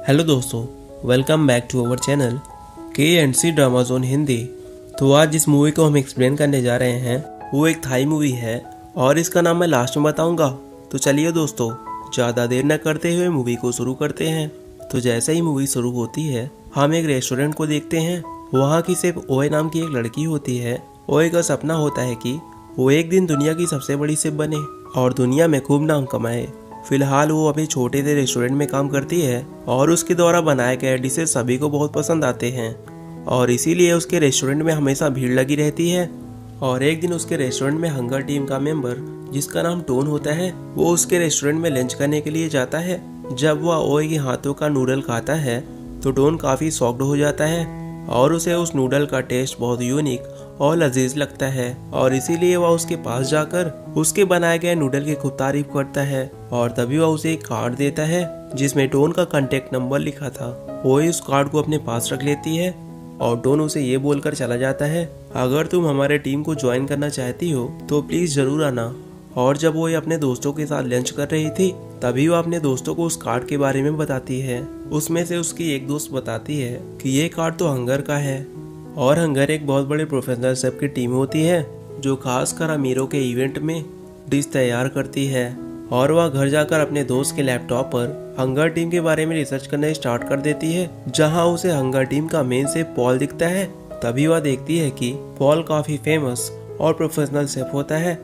Hello दोस्तों, welcome back to our channel KNC drama zone Hindi. तो आज जिस मूवी को हम एक्सप्लेन करने जा रहे हैं वो एक थाई मूवी है और इसका नाम मैं लास्ट में बताऊंगा। तो चलिए दोस्तों, ज़्यादा देर न करते हुए मूवी को शुरू करते हैं। तो जैसे ही मूवी शुरू होती है हम एक रेस्टोरेंट को देखते हैं। वहाँ की सिर्फ ओए नाम की एक लड़की होती है। ओए का सपना होता है कि वो एक दिन दुनिया की सबसे बड़ी शेफ बने और दुनिया में खूब नाम कमाए। फिलहाल वो अभी छोटे से रेस्टोरेंट में काम करती है और उसके द्वारा बनाए गए डिशेज सभी को बहुत पसंद आते हैं और इसीलिए उसके रेस्टोरेंट में हमेशा भीड़ लगी रहती है। और एक दिन उसके रेस्टोरेंट में हंगर टीम का मेंबर जिसका नाम टोन होता है वो उसके रेस्टोरेंट में लंच करने के लिए जाता है। जब वह ओए के हाथों का नूडल खाता है तो टोन काफी शॉक्ड हो जाता है और उसे उस नूडल का टेस्ट बहुत यूनिक और लजीज लगता है और इसीलिए वह उसके पास जाकर उसके बनाए गए नूडल की खूब तारीफ करता है। और तभी वह उसे एक कार्ड देता है जिसमें टोन का कांटेक्ट नंबर लिखा था। वो उस कार्ड को अपने पास रख लेती है और टोन उसे ये बोलकर चला जाता है, अगर तुम हमारे टीम को ज्वाइन करना चाहती हो तो प्लीज जरूर आना। और जब वो अपने दोस्तों के साथ लंच कर रही थी तभी वो अपने दोस्तों को उस कार्ड के बारे में बताती है। उसमें से उसकी एक दोस्त बताती है कि ये कार्ड तो हंगर का है और हंगर एक बहुत बड़े प्रोफेशनल शेफ की टीम होती है जो खासकर अमीरों के इवेंट में डिश तैयार करती है। और वह घर जाकर अपने दोस्त के लैपटॉप पर हंगर टीम के बारे में रिसर्च करना स्टार्ट कर देती है, जहां उसे हंगर टीम का मेन शेफ पॉल दिखता है। तभी वह देखती है कि पॉल काफी फेमस और प्रोफेशनल शेफ होता है।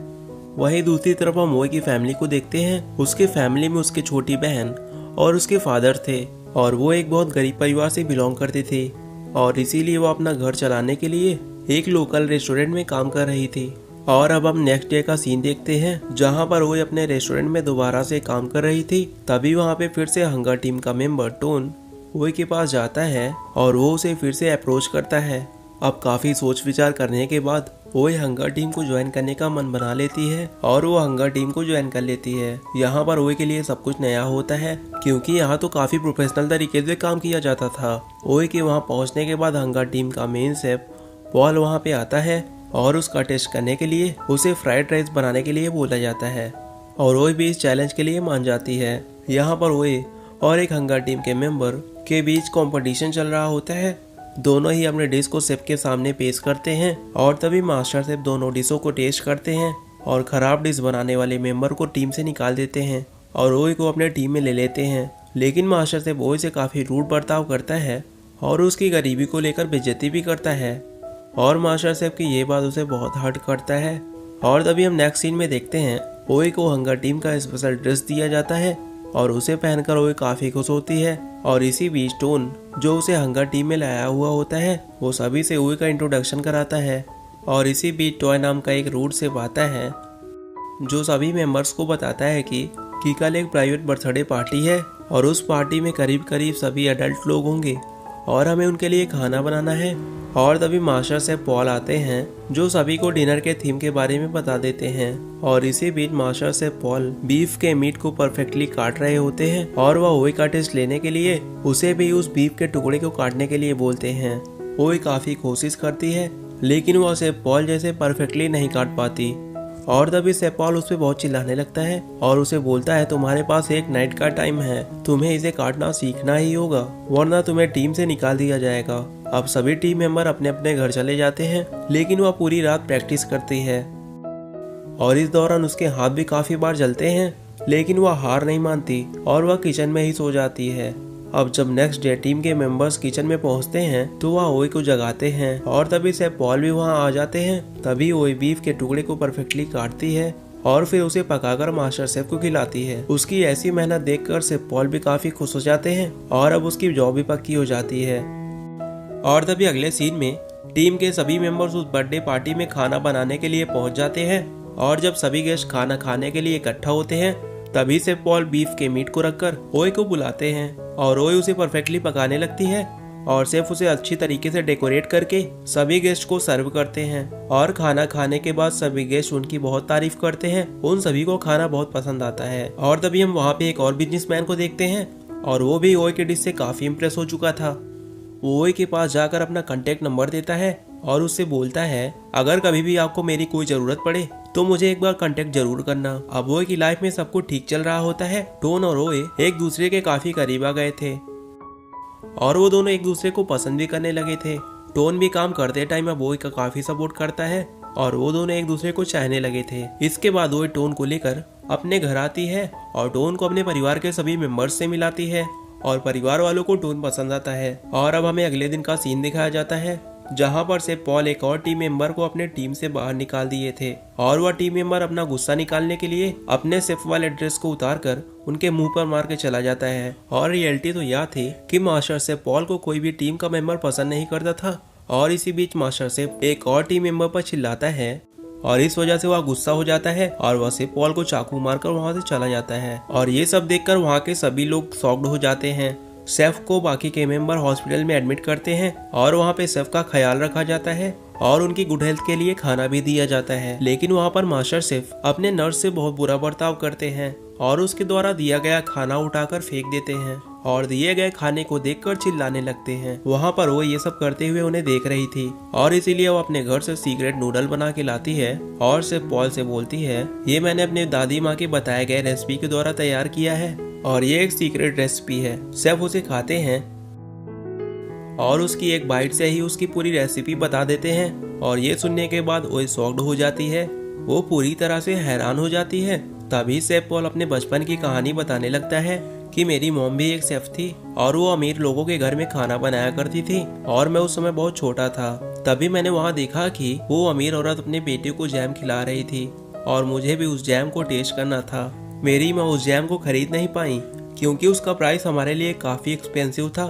वहीं दूसरी तरफ हम ओए की फैमिली को देखते हैं। उसके फैमिली में उसकी छोटी बहन और उसके फादर थे और वो एक बहुत गरीब परिवार से बिलोंग करती थी और इसीलिए वो अपना घर चलाने के लिए एक लोकल रेस्टोरेंट में काम कर रही थी। और अब हम नेक्स्ट डे का सीन देखते हैं जहां पर वो अपने रेस्टोरेंट में दोबारा से काम कर रही थी। तभी वहां पे फिर से हंगर टीम का मेंबर टोन ओए के पास जाता है और वो उसे फिर से अप्रोच करता है। अब काफी सोच विचार करने के बाद ओए हंगर टीम को ज्वाइन करने का मन बना लेती है और वो हंगर टीम को ज्वाइन कर लेती है। यहाँ पर ओए के लिए सब कुछ नया होता है क्योंकि यहाँ तो काफी प्रोफेशनल तरीके से काम किया जाता था। ओए के वहाँ पहुँचने के बाद हंगर टीम का मेन शेफ पॉल वहाँ पे आता है और उसका टेस्ट करने के लिए उसे फ्राइड राइस बनाने के लिए बोला जाता है और ओए भी इस चैलेंज के लिए मान जाती है। यहाँ पर ओए और एक हंगर टीम के मेंबर के बीच कंपटीशन चल रहा होता है। दोनों ही अपने डिश को शेफ के सामने पेश करते हैं और तभी मास्टर शेफ दोनों डिशों को टेस्ट करते हैं और खराब डिश बनाने वाले मेंबर को टीम से निकाल देते हैं और ओए को अपने टीम में ले लेते हैं। लेकिन मास्टर शेफ ओए से काफी रूड बर्ताव करता है और उसकी गरीबी को लेकर बेइज्जती भी करता है और मास्टर शेफ की ये बात उसे बहुत हर्ट करता है। और तभी हम नेक्स्ट सीन में देखते हैं ओए को हंगर टीम का स्पेशल ड्रेस दिया जाता है और उसे पहनकर ओए काफी खुश होती है। और इसी बीच टोन जो उसे हंगर टीम में लाया हुआ होता है वो सभी से ओए का इंट्रोडक्शन कराता है। और इसी बीच टॉय नाम का एक रूड शेफ आता है जो सभी मेंबर्स को बताता है कि कल एक प्राइवेट बर्थडे पार्टी है और उस पार्टी में करीब करीब सभी एडल्ट लोग होंगे और हमें उनके लिए खाना बनाना है। और तभी मास्टर शेफ पॉल आते हैं जो सभी को डिनर के थीम के बारे में बता देते हैं। और इसी बीच मास्टर शेफ पॉल बीफ के मीट को परफेक्टली काट रहे होते हैं और वह ओए का टेस्ट लेने के लिए उसे भी उस बीफ के टुकड़े को काटने के लिए बोलते हैं। ओए काफी कोशिश करती है लेकिन वह शेफ पॉल जैसे परफेक्टली नहीं काट पाती और तभी शेफ पॉल उस पर बहुत चिल्लाने लगता है और उसे बोलता है, तुम्हारे पास एक नाइट का टाइम है, तुम्हें इसे काटना सीखना ही होगा वरना तुम्हें टीम से निकाल दिया जाएगा। अब सभी टीम मेंबर अपने अपने घर चले जाते हैं लेकिन वह पूरी रात प्रैक्टिस करती है और इस दौरान उसके हाथ भी काफी बार जलते हैं लेकिन वह हार नहीं मानती और वह किचन में ही सो जाती है। अब जब नेक्स्ट डे टीम के मेंबर्स किचन में पहुंचते हैं तो वह ओए को जगाते हैं और तभी शेफ पॉल भी वहां आ जाते हैं। तभी ओए बीफ के टुकड़े को परफेक्टली काटती है और फिर उसे पकाकर मास्टर शेफ को खिलाती है। उसकी ऐसी मेहनत देखकर शेफ पॉल भी काफी खुश हो जाते हैं और अब उसकी जॉब भी पक्की हो जाती है। और तभी अगले सीन में टीम के सभी मेंबर्स उस बर्थडे पार्टी में खाना बनाने के लिए पहुंच जाते हैं और जब सभी गेस्ट खाना खाने के लिए इकट्ठा होते हैं तभी से पॉल बीफ के मीट को रखकर ओए को बुलाते हैं और ओए उसे परफेक्टली पकाने लगती है और शेफ उसे अच्छी तरीके से डेकोरेट करके सभी गेस्ट को सर्व करते हैं। और खाना खाने के बाद सभी गेस्ट उनकी बहुत तारीफ करते हैं। उन सभी को खाना बहुत पसंद आता है। और तभी हम वहाँ पे एक और बिजनेसमैन को देखते हैं और वो भी ओए के डिश से काफी इम्प्रेस हो चुका था। वो ओए के पास जाकर अपना कांटेक्ट नंबर देता है और उससे बोलता है, अगर कभी भी आपको मेरी कोई जरूरत पड़े तो मुझे एक बार कांटेक्ट जरूर करना। अब ओए की लाइफ में सब कुछ ठीक चल रहा होता है। टोन और ओए एक दूसरे के काफी करीब आ गए थे और वो दोनों एक दूसरे को पसंद भी करने लगे थे। टोन भी काम करते टाइम अब ओए का काफी सपोर्ट करता है और वो दोनों एक दूसरे को चाहने लगे थे। इसके बाद ओए टोन को लेकर अपने घर आती है और टोन को अपने परिवार के सभी मेंबर्स से मिलाती है और परिवार वालों को टोन पसंद आता है। और अब हमें अगले दिन का सीन दिखाया जाता है जहां पर से पॉल एक और टीम मेंबर को अपने टीम से बाहर निकाल दिए थे और वह टीम मेंबर अपना गुस्सा निकालने के लिए अपने सेफ वाले ड्रेस को उतार कर उनके मुंह पर मार के चला जाता है। और रियलिटी तो यह थी कि मास्टर शेफ पॉल को कोई भी टीम का मेंबर पसंद नहीं करता था और इसी बीच मास्टर शेफ एक और टीम मेंबर पर चिल्लाता है और इस वजह से वह गुस्सा हो जाता है और वह से पॉल को चाकू मारकर वहां से चला जाता है। और ये सब देखकर वहां के सभी लोग शॉक्ड हो जाते हैं। शेफ को बाकी के मेंबर हॉस्पिटल में एडमिट करते हैं और वहाँ पे शेफ का ख्याल रखा जाता है और उनकी गुड हेल्थ के लिए खाना भी दिया जाता है। लेकिन वहाँ पर मास्टर शेफ अपने नर्स से बहुत बुरा बर्ताव करते हैं और उसके द्वारा दिया गया खाना उठाकर फेंक देते हैं और दिए गए खाने को देखकर चिल्लाने लगते हैं। वहाँ पर वो ये सब करते हुए उन्हें देख रही थी और इसीलिए वो अपने घर से सीक्रेट नूडल बना के लाती है और शेफ पॉल से बोलती है, ये मैंने अपने दादी माँ के बताए गए रेसिपी के द्वारा तैयार किया है और ये एक सीक्रेट रेसिपी है। शेफ उसे खाते हैं और उसकी एक बाइट से ही उसकी पूरी रेसिपी बता देते हैं और ये सुनने के बाद वो शॉक्ड हो जाती है। वो पूरी तरह से हैरान हो जाती है। तभी शेफ पॉल अपने बचपन की कहानी बताने लगता है कि मेरी मॉम भी एक शेफ थी और वो अमीर लोगों के घर में खाना बनाया करती थी और मैं उस समय बहुत छोटा था। तभी मैंने वहाँ देखा कि वो अमीर औरत अपने बेटे को जैम खिला रही थी और मुझे भी उस जैम को टेस्ट करना था। मेरी माँ उस जैम को खरीद नहीं पाई क्योंकि उसका प्राइस हमारे लिए काफी एक्सपेंसिव था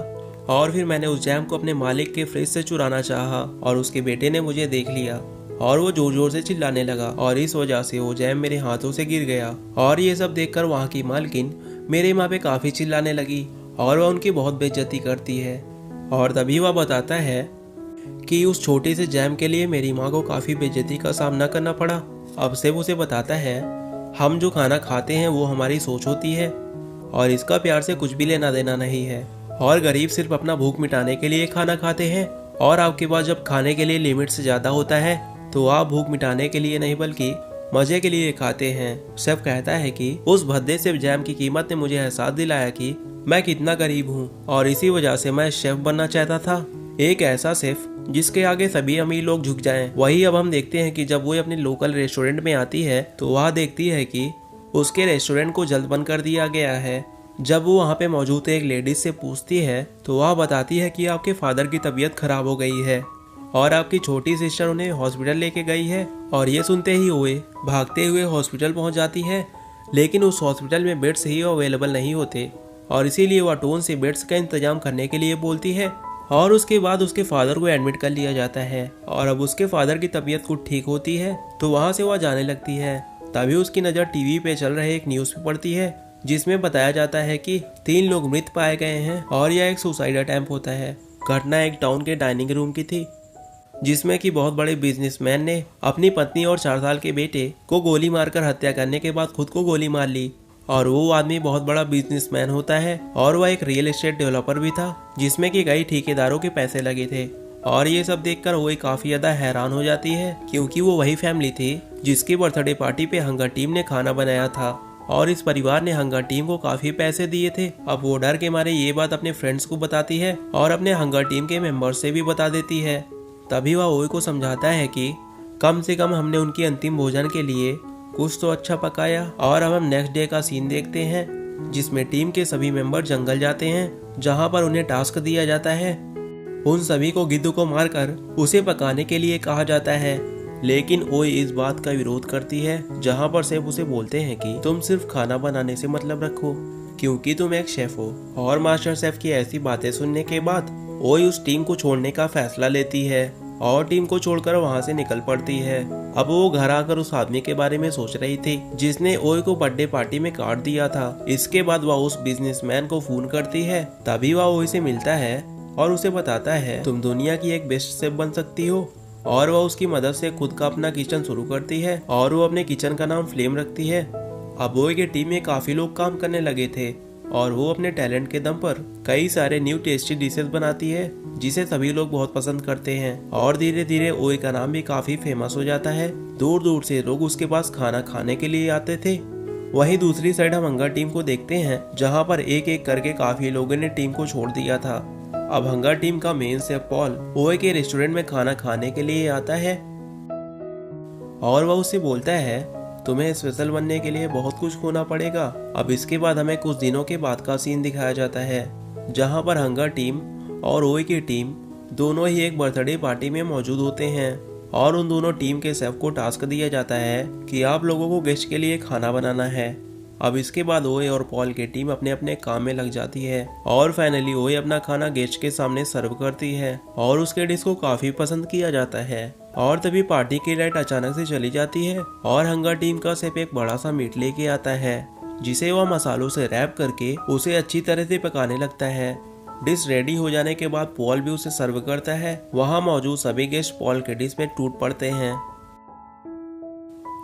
और फिर मैंने उस जैम को अपने मालिक के फ्रिज से चुराना चाहा और उसके बेटे ने मुझे देख लिया और वो जोर जोर से चिल्लाने लगा और इस वजह से वो जैम मेरे हाथों से गिर गया। और ये सब देखकर वहाँ की मालकिन मेरे माँ पे काफी चिल्लाने लगी और वह उनकी बहुत बेइज्जती करती है। और तभी वह बताता है कि उस छोटे से जैम के लिए मेरी माँ को काफी बेइज्जती का सामना करना पड़ा। अब से उसे बताता है, हम जो खाना खाते हैं वो हमारी सोच होती है और इसका प्यार से कुछ भी लेना देना नहीं है और गरीब सिर्फ अपना भूख मिटाने के लिए खाना खाते हैं और आपके पास जब खाने के लिए लिमिट से ज्यादा होता है तो आप भूख मिटाने के लिए नहीं बल्कि मजे के लिए खाते हैं। शेफ कहता है कि उस भद्दे से जैम की कीमत ने मुझे एहसास दिलाया कि मैं कितना गरीब हूँ और इसी वजह से मैं शेफ बनना चाहता था, एक ऐसा शेफ जिसके आगे सभी अमीर लोग झुक जाएं। वही अब हम देखते हैं कि जब वो अपने लोकल रेस्टोरेंट में आती है तो वह देखती है कि उसके रेस्टोरेंट को जल्द बंद कर दिया गया है। जब वो वहाँ पे मौजूद एक लेडीज से पूछती है तो वह बताती है कि आपके फादर की तबीयत खराब हो गई है और आपकी छोटी सिस्टर उन्हें हॉस्पिटल लेके गई है। और ये सुनते ही ओए भागते हुए हॉस्पिटल पहुंच जाती है, लेकिन उस हॉस्पिटल में बेड्स ही अवेलेबल नहीं होते और इसीलिए वह टोन से बेड्स का इंतजाम करने के लिए बोलती है और उसके बाद उसके फादर को एडमिट कर लिया जाता है। और अब उसके फादर की तबीयत कुछ ठीक होती है तो वहाँ से वह जाने लगती है। तभी उसकी नज़र टीवी पे चल रहे एक न्यूज़ पे पड़ती है जिसमें बताया जाता है कि 3 लोग मृत पाए गए हैं और यह एक सुसाइड अटेम्प्ट होता है। घटना एक टाउन के डाइनिंग रूम की थी जिसमें कि बहुत बड़े बिजनेसमैन ने अपनी पत्नी और 4 साल के बेटे को गोली मारकर हत्या करने के बाद खुद को गोली मार ली। और वो आदमी बहुत बड़ा बिजनेसमैन होता है और वह एक रियल एस्टेट डेवलपर भी था जिसमें कि कई ठेकेदारों के पैसे लगे थे। और ये सब देखकर वो काफी ज्यादा हैरान हो जाती है क्योंकि वो वही फैमिली थी जिसकी बर्थडे पार्टी पे हंगर टीम ने खाना बनाया था और इस परिवार ने हंगर टीम को काफी पैसे दिए थे। अब वो डर के मारे ये बात अपने फ्रेंड्स को बताती है और अपने हंगर टीम के मेंबर से भी बता देती है। तभी वह ओए को समझाता है कि कम से कम हमने उनकी अंतिम भोजन के लिए कुछ तो अच्छा पकाया। और अब हम नेक्स्ट डे का सीन देखते हैं जिसमें टीम के सभी मेंबर जंगल जाते हैं जहां पर उन्हें टास्क दिया जाता है। उन सभी को गिद्ध को मारकर उसे पकाने के लिए कहा जाता है, लेकिन ओए इस बात का विरोध करती है जहां पर शेफ उसे बोलते हैं कि तुम सिर्फ खाना बनाने से मतलब रखो क्योंकि तुम एक शेफ हो। और मास्टर शेफ की ऐसी बातें सुनने के बाद ओए उस टीम को छोड़ने का फैसला लेती है और टीम को छोड़कर वहां से निकल पड़ती है। अब वो घर आकर उस आदमी के बारे में सोच रही थी जिसने ओए को बर्थडे पार्टी में काट दिया था। इसके बाद वह उस बिजनेसमैन को फोन करती है। तभी वह ओए से मिलता है और उसे बताता है तुम दुनिया की एक बेस्ट शेफ बन सकती हो। और वह उसकी मदद से खुद का अपना किचन शुरू करती है और वो अपने किचन का नाम फ्लेम रखती है। अब ओए की टीम में काफी लोग काम करने लगे थे और वो अपने टैलेंट के दम पर कई सारे न्यू टेस्टी डिशेस बनाती है जिसे सभी लोग बहुत पसंद करते हैं। और धीरे धीरे ओए का नाम भी काफी फेमस हो जाता है। दूर दूर से लोग उसके पास खाना खाने के लिए आते थे। वहीं दूसरी साइड हम हंगर टीम को देखते हैं जहां पर एक एक करके काफी लोगों ने टीम को छोड़ दिया था अब हंगर टीम का मेन शेफ पॉल ओए के रेस्टोरेंट में खाना खाने के लिए आता है और वह उससे बोलता है तुम्हें स्पेशल बनने के लिए बहुत कुछ खोना पड़ेगा। अब इसके बाद हमें कुछ दिनों के बाद का सीन दिखाया जाता है जहां पर हंगर टीम और ओए की टीम दोनों ही एक बर्थडे पार्टी में मौजूद होते हैं और उन दोनों टीम के शेफ को टास्क दिया जाता है कि आप लोगों को गेस्ट के लिए खाना बनाना है। अब इसके बाद ओए और पॉल की टीम अपने अपने काम में लग जाती है और फाइनली ओए अपना खाना गेस्ट के सामने सर्व करती है और उसके डिश को काफी पसंद किया जाता है। और तभी पार्टी की लाइट अचानक से चली जाती है और हंगर टीम का शेफ एक बड़ा सा मीट लेके आता है जिसे वह मसालों से रैप करके उसे अच्छी तरह से पकाने लगता है। डिश रेडी हो जाने के बाद पॉल भी उसे सर्व करता है। वहाँ मौजूद सभी गेस्ट पॉल के डिश में टूट पड़ते हैं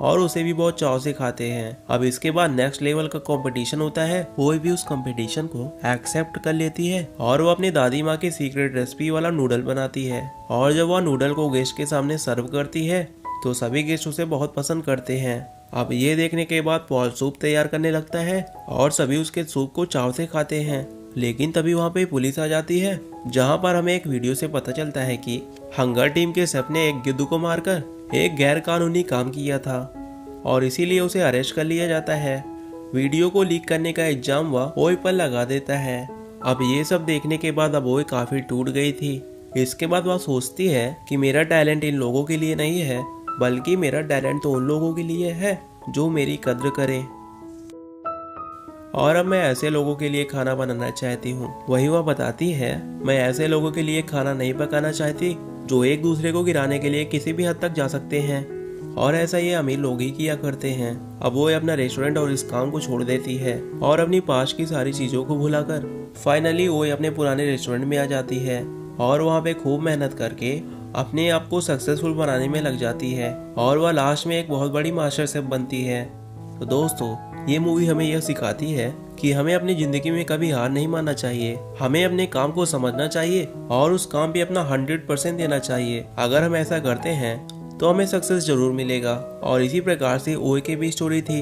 और उसे भी बहुत चाव से खाते हैं। अब इसके बाद नेक्स्ट लेवल का कंपटीशन होता है। कोई भी उस कंपटीशन को एक्सेप्ट कर लेती है और वो अपनी दादी माँ की सीक्रेट रेसिपी वाला नूडल बनाती है और जब वह नूडल को गेस्ट के सामने सर्व करती है तो सभी गेस्ट उसे बहुत पसंद करते हैं। अब ये देखने के बाद पॉल सूप तैयार करने लगता है और सभी उसके सूप को चाव से खाते हैं। लेकिन तभी वहाँ पे पुलिस आ जाती है जहाँ पर हमें एक वीडियो से पता चलता है कि हंगर टीम के शेफ ने एक गिद्ध को मारकर एक गैर कानूनी काम किया था और इसीलिए उसे अरेस्ट कर लिया जाता है। वीडियो को लीक करने का इल्जाम वह ओए पर लगा देता है। अब ये सब देखने के बाद अब ओए काफी टूट गई थी। इसके बाद वह सोचती है कि मेरा टैलेंट इन लोगों के लिए नहीं है बल्कि मेरा टैलेंट तो उन लोगों के लिए है जो मेरी कद्र करें और अब मैं ऐसे लोगों के लिए खाना बनाना चाहती हूँ। वही वह बताती है मैं ऐसे लोगों के लिए खाना नहीं पकाना चाहती जो एक दूसरे को गिराने के लिए किसी भी हद तक जा सकते हैं और ऐसा ये अमीर लोग ही किया करते हैं। अब वो अपना रेस्टोरेंट और इस काम को छोड़ देती है और अपनी पास की सारी चीजों को भुलाकर फाइनली वो अपने पुराने रेस्टोरेंट में आ जाती है और वहाँ पे खूब मेहनत करके अपने आप को सक्सेसफुल बनाने में लग जाती है और वह लास्ट में एक बहुत बड़ी मास्टर शेफ बनती है। तो दोस्तों ये मूवी हमें यह सिखाती है कि हमें अपनी जिंदगी में कभी हार नहीं मानना चाहिए। हमें अपने काम को समझना चाहिए और उस काम पे अपना 100% देना चाहिए। अगर हम ऐसा करते हैं तो हमें सक्सेस जरूर मिलेगा। और इसी प्रकार से ओए की भी स्टोरी थी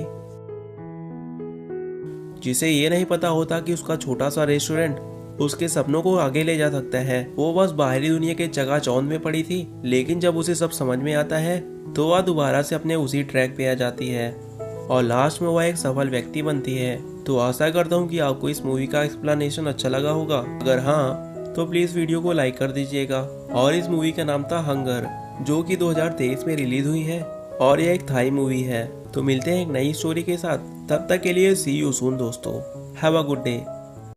जिसे ये नहीं पता होता कि उसका छोटा सा रेस्टोरेंट उसके सपनों को आगे ले जा सकता है। वो बस बाहरी दुनिया के चकाचौंध में पड़ी थी लेकिन जब उसे सब समझ में आता है तो वह दोबारा से अपने उसी ट्रैक पे आ जाती है और लास्ट में वह एक सफल व्यक्ति बनती है। तो आशा करता हूँ कि आपको इस मूवी का एक्सप्लेनेशन अच्छा लगा होगा। अगर हाँ तो प्लीज वीडियो को लाइक कर दीजिएगा। और इस मूवी का नाम था हंगर जो कि 2023 में रिलीज हुई है और यह एक थाई मूवी है। तो मिलते हैं एक नई स्टोरी के साथ, तब तक के लिए सी यू सून दोस्तों। Have a good day.